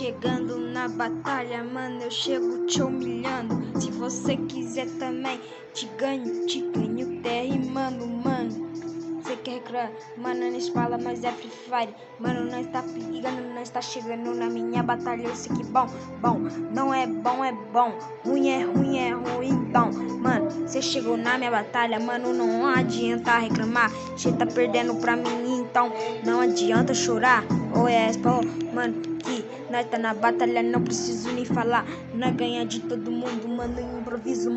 chegando na batalha, mano, eu chego te humilhando. Se você quiser também, te ganho terra e mano. Cê quer reclamar, mano, nós fala, mas é Free Fire. Mano, nós tá ligando, nós tá chegando na minha batalha. Eu sei que bom, não é bom, é bom. Ruim é ruim, então. Mano, cê chegou na minha batalha, mano, não adianta reclamar. Cê tá perdendo pra mim, então não adianta chorar. Ou é, mano, que nós tá na batalha, não preciso nem falar. Nós ganha de todo mundo, mano, improviso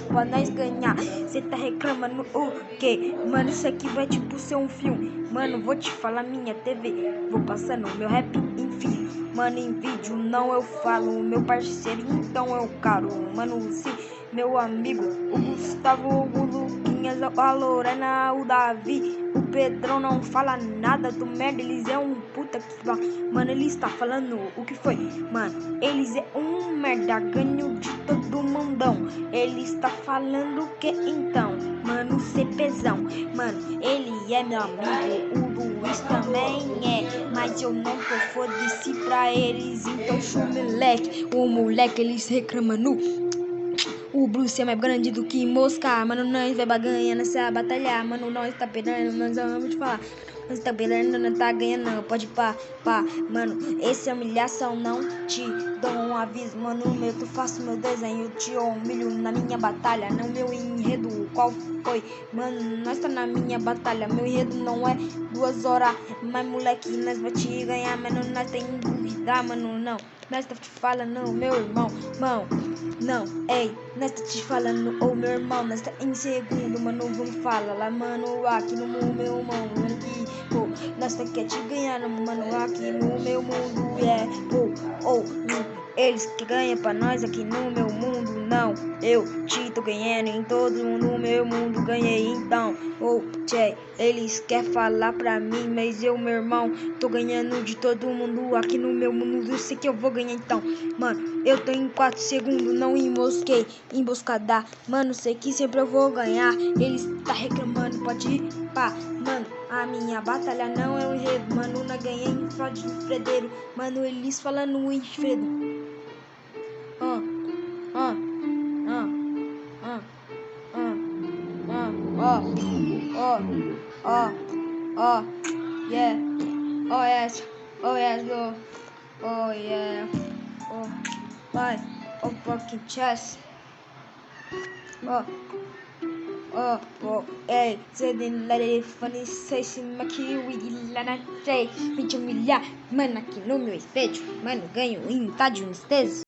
pra nós ganhar. Cê tá reclamando o quê? Mano, isso aqui vai tipo ser um filme. Mano, vou te falar minha TV. Vou passando meu rap em fio. Mano, em vídeo não eu falo. Meu parceiro, então eu caro. Mano, se meu amigo, o Gustavo, o Luquinhas, a Lorena, o Davi, o Pedrão não fala nada do merda. Eles é um puta que... Mano, ele está falando o que foi? Mano, eles é um merda. Ganho de todo mundão. Ele está falando o que então? Mano, CPzão. Mano, ele é meu amigo. O Luiz também é. Mas eu não tô foda-se pra eles. Então show moleque. O moleque eles reclamando. O Bruce é mais grande do que mosca. Mano, nós vai ganhar nessa batalha. Mano, nós tá perdendo, nós vamos te falar. Nós tá perdendo, não tá ganhando, não. Pode pá. Mano, esse é humilhação, não te dou um aviso. Mano, tu faço meu desenho, te humilho na minha batalha. Não meu enredo, qual foi? Mano, nós tá na minha batalha. Meu enredo não é 2 horas. Mas moleque, nós vai te ganhar. Mano, nós tem dúvida, mano, não. Nós tá te falando, meu irmão, mão. Não, ei, nós tá te falando, ô meu irmão, nós tá em segundo, mano, vamos falar lá, mano, aqui no meu irmão, aqui, pô, nós tá quer te ganhar, mano, aqui no meu mundo, pô, eles que ganham pra nós aqui no meu mundo, não, eu te tô ganhando em todo mundo, no meu mundo, ganhei então, tchê, eles querem falar pra mim, mas eu, meu irmão, tô ganhando de todo mundo aqui no meu mundo, eu sei que eu vou ganhar então, mano, eu tô em 4 segundos, não embosquei, emboscada, mano, sei que sempre eu vou ganhar, eles tá reclamando, pode ir, pá, mano, a minha batalha não é um enredo, mano, não ganhei em fraude de fredeiro, mano, eles falando em Fredo. Yeah, oh yes, go, oh yeah, oh, bye, oh fucking chest, hey, você didn't let it funny, say se maquiui lá na trade, 20 humilhar, mano, aqui no meu espelho, mano, ganho em tá de um esteso.